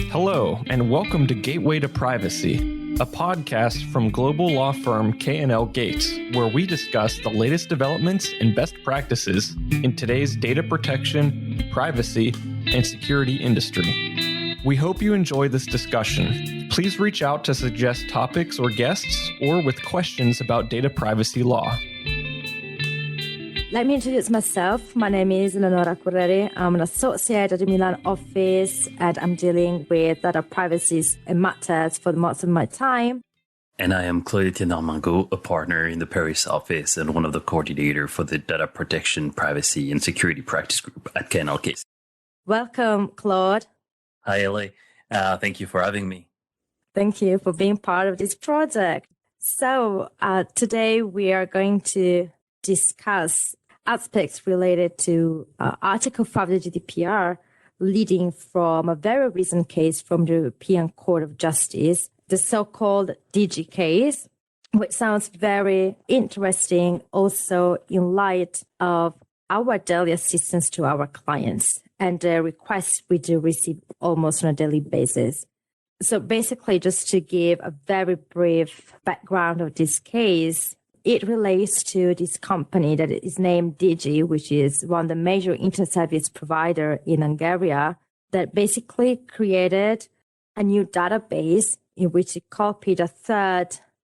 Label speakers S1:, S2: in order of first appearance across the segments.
S1: Hello, and welcome to Gateway to Privacy, a podcast from global law firm K&L Gates, where we discuss the latest developments and best practices in today's data protection, privacy, and security industry. We hope you enjoy this discussion. Please reach out to suggest topics or guests, or with questions about data privacy law.
S2: Let me introduce myself. My name is Eleonora Correri. I'm an associate at the Milan office, and I'm dealing with data privacy matters for most of my time.
S3: And I am Claude Tenarmango, a partner in the Paris office and one of the coordinators for the Data Protection, Privacy, and Security Practice Group at K&L Gates.
S2: Welcome, Claude.
S3: Hi, Ellie. Thank you for having me.
S2: Thank you for being part of this project. So today we are going to discuss aspects related to Article 5 of the GDPR, leading from a very recent case from the European Court of Justice, the so-called Digi case, which sounds very interesting also in light of our daily assistance to our clients and the requests we do receive almost on a daily basis. So basically, just to give a very brief background of this case, it relates to this company that is named Digi, which is one of the major internet service provider in Hungary, that basically created a new database in which it copied a third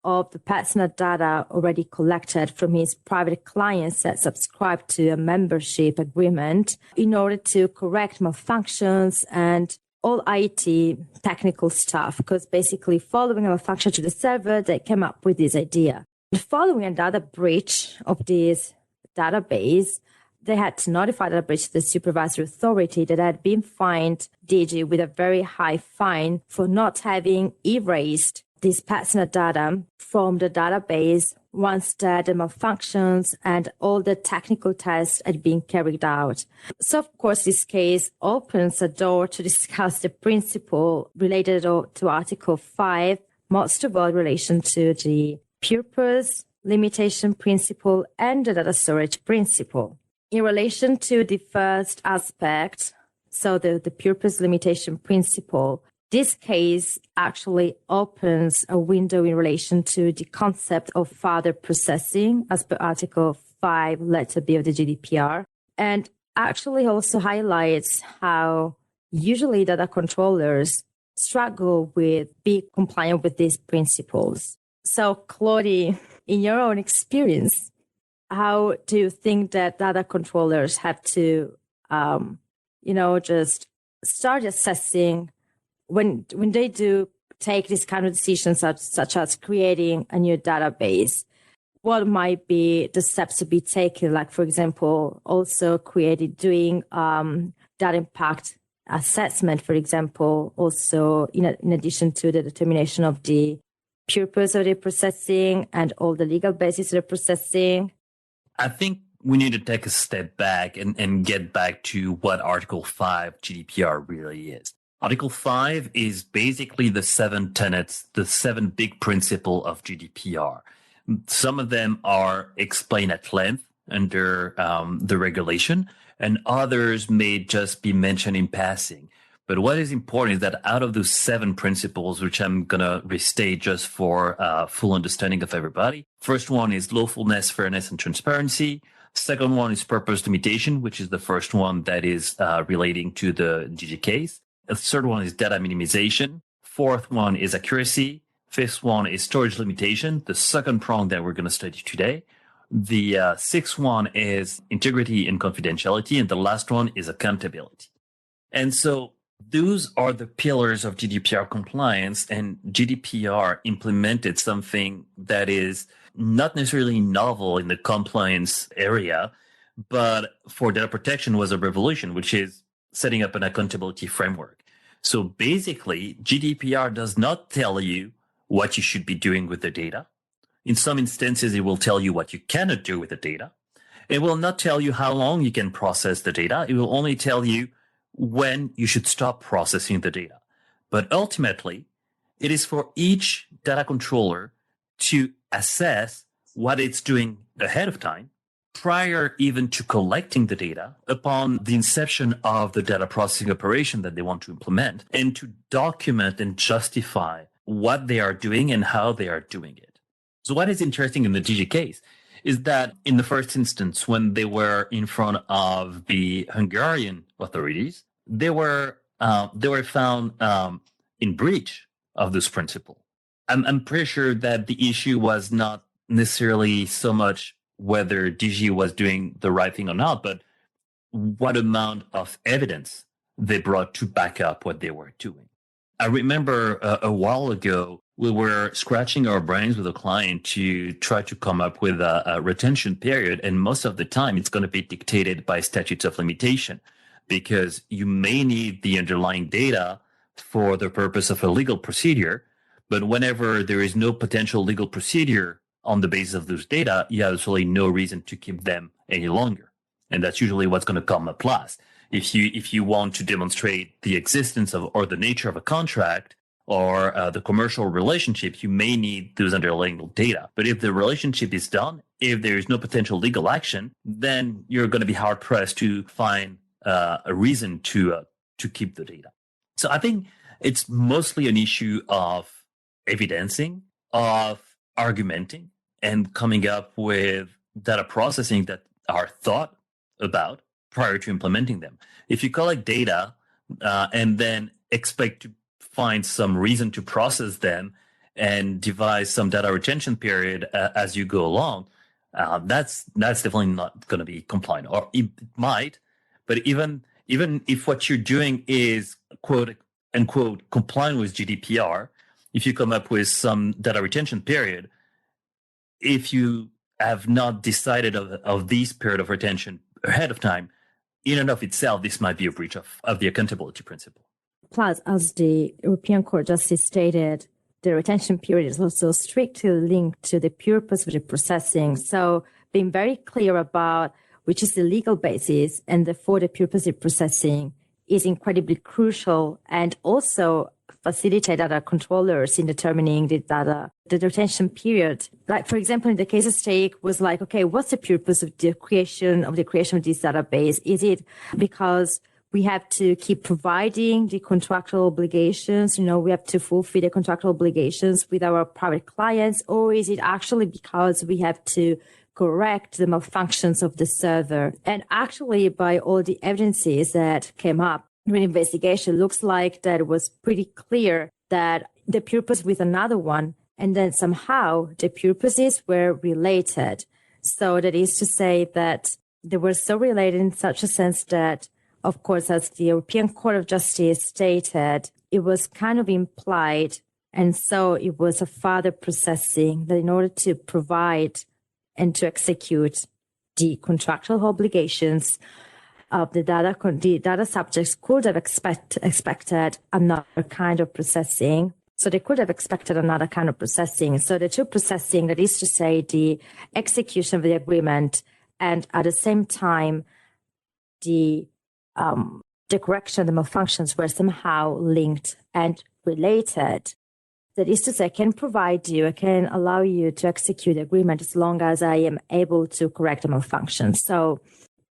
S2: of the personal data already collected from his private clients that subscribed to a membership agreement in order to correct malfunctions and all IT technical stuff, because basically following a malfunction to the server, they came up with this idea. Following another breach of this database, they had to notify the breach to the supervisory authority that had been fined Digi with a very high fine for not having erased this personal data from the database once the malfunctions and all the technical tests had been carried out. So, of course, this case opens a door to discuss the principle related to Article 5, most of all in relation to the purpose limitation principle and the data storage principle. In relation to the first aspect, so the purpose limitation principle, this case actually opens a window in relation to the concept of further processing as per Article 5, letter B of the GDPR, and actually also highlights how usually data controllers struggle with being compliant with these principles. So, Claudia, in your own experience, how do you think that data controllers have to, just start assessing when they do take these kind of decisions, such as creating a new database? What might be the steps to be taken? Like, for example, also doing that impact assessment, for example, also in addition to the determination of the purpose of the processing and all the legal basis of the processing?
S3: I think we need to take a step back and get back to what Article 5 GDPR really is. Article 5 is basically the 7 tenets, the 7 big principles of GDPR. Some of them are explained at length under the regulation, and others may just be mentioned in passing. But what is important is that out of those 7 principles, which I'm going to restate just for full understanding of everybody, first one is lawfulness, fairness, and transparency. Second one is purpose limitation, which is the first one that is relating to the Digi case. The third one is data minimization. Fourth one is accuracy. Fifth one is storage limitation, the second prong that we're going to study today. The sixth one is integrity and confidentiality. And the last one is accountability. And so those are the pillars of GDPR compliance, and GDPR implemented something that is not necessarily novel in the compliance area, but for data protection was a revolution, which is setting up an accountability framework. So basically, GDPR does not tell you what you should be doing with the data. In some instances, it will tell you what you cannot do with the data. It will not tell you how long you can process the data. It will only tell you when you should stop processing the data. But ultimately, it is for each data controller to assess what it's doing ahead of time prior even to collecting the data, upon the inception of the data processing operation that they want to implement, and to document and justify what they are doing and how they are doing it. So what is interesting in the Digi case is that in the first instance, when they were in front of the Hungarian authorities, they were found in breach of this principle. I'm pretty sure that the issue was not necessarily so much whether Digi was doing the right thing or not, but what amount of evidence they brought to back up what they were doing. I remember a while ago, we were scratching our brains with a client to try to come up with a retention period. And most of the time, it's going to be dictated by statutes of limitation, because you may need the underlying data for the purpose of a legal procedure. But whenever there is no potential legal procedure on the basis of those data, you have absolutely no reason to keep them any longer. And that's usually what's going to come up last. If you want to demonstrate the existence of or the nature of a contract or the commercial relationship, you may need those underlying data. But if the relationship is done, if there is no potential legal action, then you're going to be hard pressed to find a reason to keep the data. So I think it's mostly an issue of evidencing, of argumenting, and coming up with data processing that are thought about prior to implementing them. If you collect data and then expect to find some reason to process them and devise some data retention period as you go along, that's definitely not going to be compliant. Or it might, but even if what you're doing is quote unquote compliant with GDPR, if you come up with some data retention period, if you have not decided of this period of retention ahead of time, in and of itself, this might be a breach of the accountability principle.
S2: Plus, as the European Court of Justice stated, the retention period is also strictly linked to the purpose of the processing. So being very clear about which is the legal basis and therefore the purpose of processing is incredibly crucial, and also facilitate data controllers in determining the retention period. Like, for example, in the case of stake was like, okay, what's the purpose of the creation of this database? Is it because we have to keep providing the contractual obligations, we have to fulfill the contractual obligations with our private clients, or is it actually because we have to correct the malfunctions of the server? And actually, by all the evidences that came up during investigation, looks like that it was pretty clear that the purpose with another one, and then somehow the purposes were related. So that is to say that they were so related in such a sense that, of course, as the European Court of Justice stated, it was kind of implied. And so it was a further processing that in order to provide and to execute the contractual obligations of the data subjects could have expected another kind of processing. So they could have expected another kind of processing. So the two processing, that is to say the execution of the agreement and at the same time the correction, the malfunctions were somehow linked and related. That is to say, I can allow you to execute the agreement as long as I am able to correct the malfunctions. So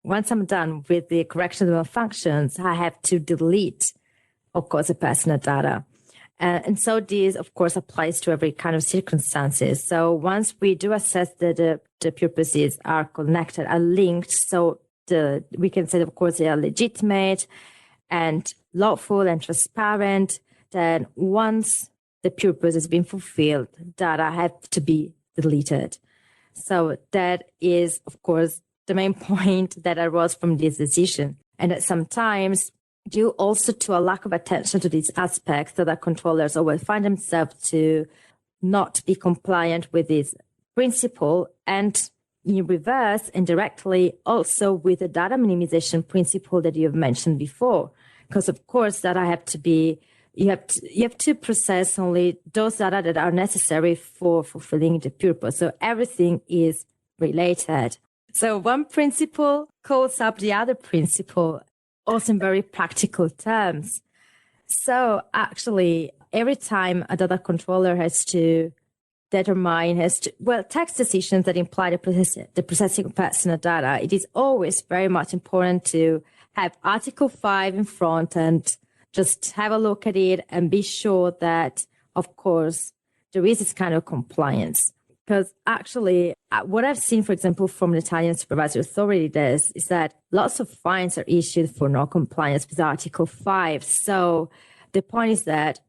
S2: once I'm done with the correction of the malfunctions, I have to delete, of course, the personal data. And so this, of course, applies to every kind of circumstances. So once we do assess that the purposes are connected, are linked, so we can say, of course, they are legitimate and lawful and transparent, then once the purpose has been fulfilled, data have to be deleted. So that is, of course, the main point that arose from this decision. And that sometimes due also to a lack of attention to these aspects, that our controllers always find themselves to not be compliant with this principle, and in reverse, indirectly, also with the data minimization principle that you have mentioned before. Because of course, data have to be, you have to process only those data that are necessary for fulfilling the purpose. So everything is related. So one principle calls up the other principle, also in very practical terms. So actually, every time a data controller has to determine tax decisions that imply the processing of personal data, it is always very much important to have Article 5 in front and just have a look at it and be sure that, of course, there is this kind of compliance. Because actually, what I've seen, for example, from the Italian supervisory authority is that lots of fines are issued for non-compliance with Article 5. So the point is that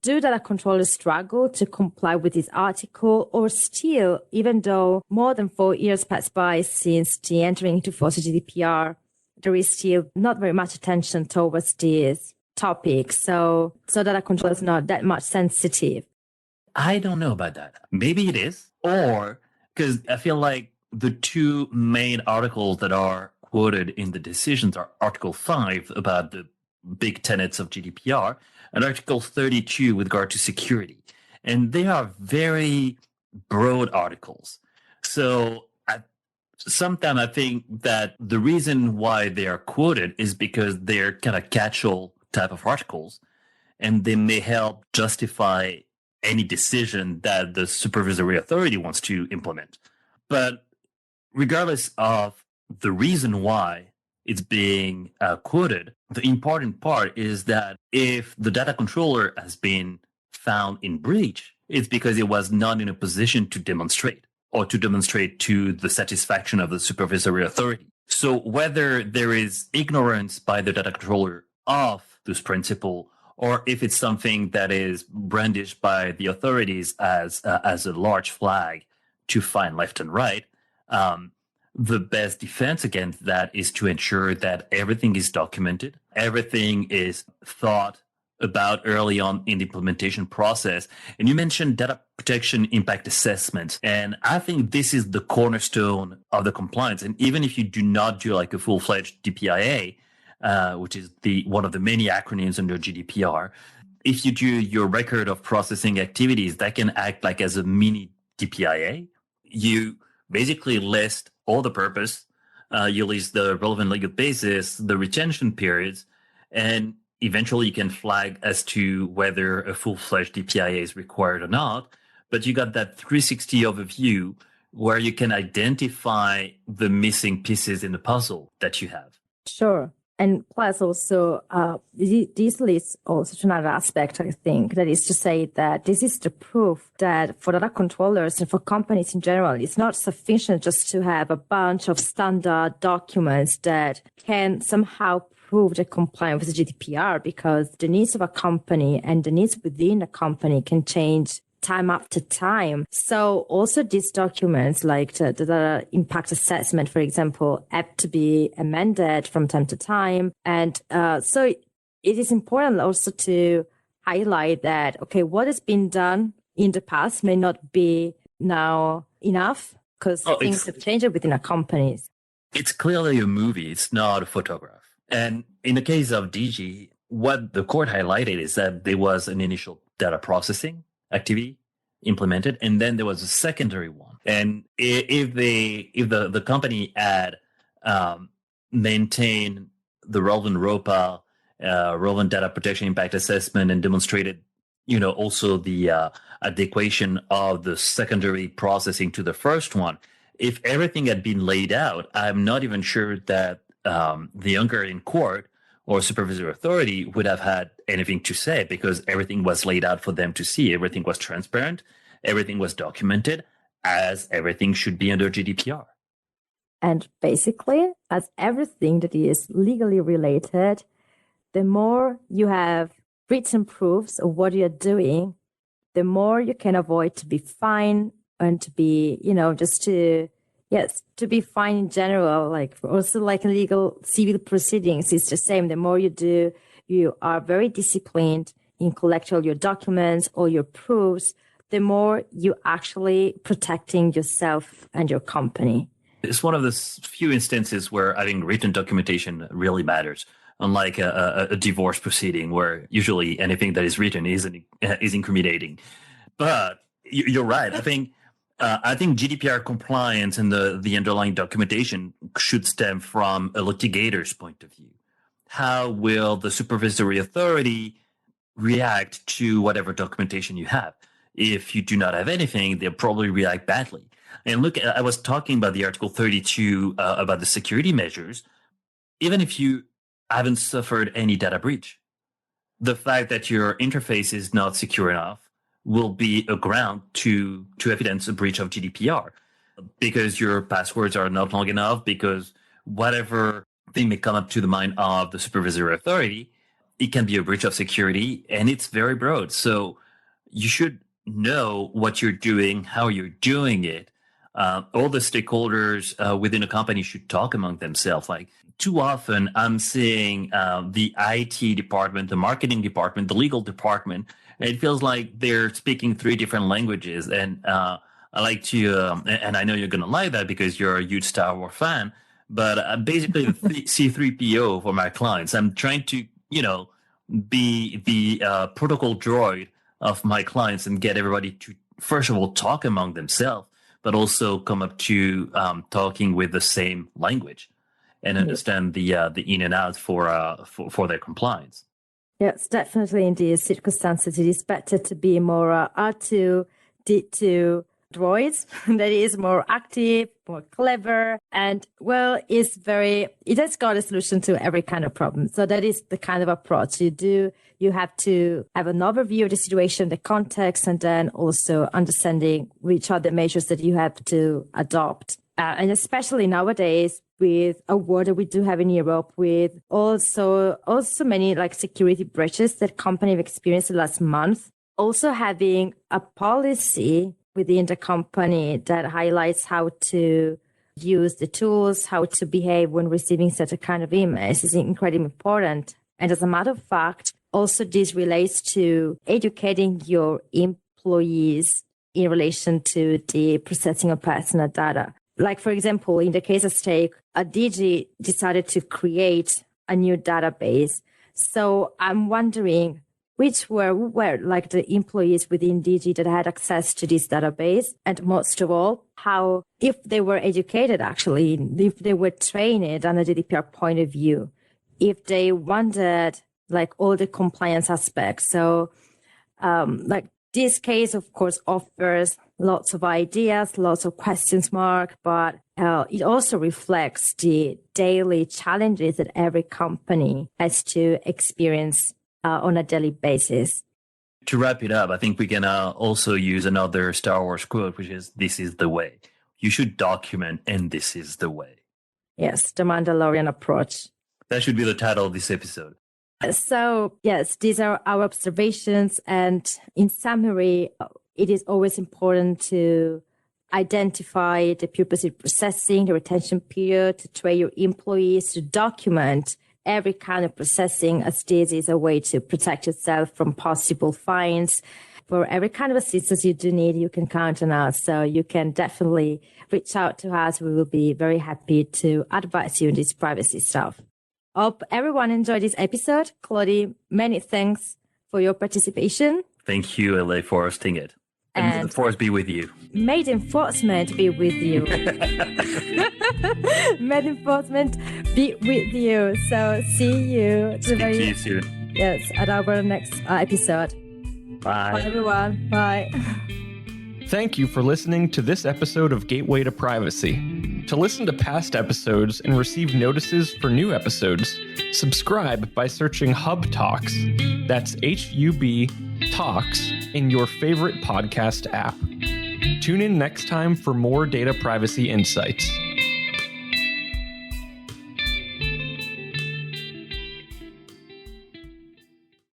S2: do data controllers struggle to comply with this article, or still, even though more than 4 years passed by since the entering into force of GDPR, there is still not very much attention towards this topic. So data control is not that much sensitive.
S3: I don't know about that. Maybe it is, or because I feel like the two main articles that are quoted in the decisions are Article 5 about the big tenets of GDPR and Article 32 with regard to security. And they are very broad articles. So sometimes I think that the reason why they are quoted is because they're kind of catch-all type of articles, and they may help justify any decision that the supervisory authority wants to implement. But regardless of the reason why it's being quoted, the important part is that if the data controller has been found in breach, it's because it was not in a position to demonstrate or to demonstrate to the satisfaction of the supervisory authority. So whether there is ignorance by the data controller of this principle, or if it's something that is brandished by the authorities as a large flag to fine left and right, the best defense against that is to ensure that everything is documented, everything is thought about early on in the implementation process. And you mentioned data protection impact assessment. And I think this is the cornerstone of the compliance. And even if you do not do like a full-fledged DPIA, which is one of the many acronyms under GDPR, if you do your record of processing activities, that can act like as a mini DPIA. You basically list all the purpose, you list the relevant legal basis, the retention periods, and eventually you can flag as to whether a full-fledged DPIA is required or not. But you got that 360 overview where you can identify the missing pieces in the puzzle that you have.
S2: Sure. And plus also, this leads also to another aspect, I think, that is to say that this is the proof that for data controllers and for companies in general, it's not sufficient just to have a bunch of standard documents that can somehow prove they're compliant with the GDPR, because the needs of a company and the needs within a company can change time after time. So also these documents, like the impact assessment, for example, have to be amended from time to time. And so it is important also to highlight that, okay, what has been done in the past may not be now enough, because things have changed within our companies.
S3: It's clearly a movie. It's not a photograph. And in the case of Digi, what the court highlighted is that there was an initial data processing activity implemented, and then there was a secondary one. And if the company had maintained the relevant ROPA, relevant data protection impact assessment, and demonstrated, also the adequation of the secondary processing to the first one, if everything had been laid out, I'm not even sure that the Hungarian court or supervisory authority would have had anything to say, because everything was laid out for them to see. Everything was transparent. Everything was documented, as everything should be under GDPR.
S2: And basically, as everything that is legally related, the more you have written proofs of what you're doing, the more you can avoid to be fined and to be, to be fine in general, like also like legal civil proceedings, it's the same. The more you do, you are very disciplined in collecting all your documents, all your proofs, the more you actually protecting yourself and your company.
S3: It's one of the few instances where having written documentation really matters. Unlike a divorce proceeding, where usually anything that is written is incriminating. But you're right. I think GDPR compliance and the underlying documentation should stem from a litigator's point of view. How will the supervisory authority react to whatever documentation you have? If you do not have anything, they'll probably react badly. And look, I was talking about the Article 32 about the security measures. Even if you haven't suffered any data breach, the fact that your interface is not secure enough will be a ground to evidence a breach of GDPR, because your passwords are not long enough, because whatever thing may come up to the mind of the supervisory authority, it can be a breach of security, and it's very broad. So you should know what you're doing, how you're doing it. All the stakeholders within a company should talk among themselves. Like, too often I'm seeing the IT department, the marketing department, the legal department, and it feels like they're speaking three different languages. And I like to, and I know you're going to like that because you're a huge Star Wars fan, but I'm basically the C3PO for my clients. I'm trying to, be the protocol droid of my clients and get everybody to, first of all, talk among themselves, but also come up to talking with the same language and understand the in and out for their compliance.
S2: Yes, definitely in these circumstances, it is better to be more R2D2 droids that is more active, more clever, and it has got a solution to every kind of problem. So that is the kind of approach you have to have an overview of the situation, the context, and then also understanding which are the measures that you have to adopt. And especially nowadays with a war that we do have in Europe, with also many like security breaches that company have experienced the last month, also having a policy within the company that highlights how to use the tools, how to behave when receiving such a kind of emails is incredibly important. And as a matter of fact, also this relates to educating your employees in relation to the processing of personal data. Like, for example, in the case of Stake, Digi decided to create a new database. So I'm wondering which were like the employees within Digi that had access to this database. And most of all, how, if they were educated, actually, if they were trained on a GDPR point of view, if they wanted like all the compliance aspects. So like this case, of course, offers lots of ideas, lots of questions mark, but it also reflects the daily challenges that every company has to experience on a daily basis.
S3: To wrap it up, I think we can also use another Star Wars quote, which is, "This is the way. You should document, and this is the way."
S2: Yes, the Mandalorian approach.
S3: That should be the title of this episode.
S2: So, yes, these are our observations. And in summary, it is always important to identify the purpose of processing, the retention period, to train your employees, to document every kind of processing, as this is a way to protect yourself from possible fines. For every kind of assistance you do need, you can count on us. So you can definitely reach out to us. We will be very happy to advise you on this privacy stuff. Hope everyone enjoyed this episode. Claudie, many thanks for your participation.
S3: Thank you, LA, for hosting it. And may the force be with you.
S2: May the enforcement be with you. May the enforcement be with you. So see you.
S3: See you soon.
S2: Yes, at our next episode.
S3: Bye.
S2: Bye, everyone. Bye.
S1: Thank you for listening to this episode of Gateway to Privacy. To listen to past episodes and receive notices for new episodes, subscribe by searching Hub Talks. That's HUB Talks in your favorite podcast app. Tune in next time for more data privacy insights.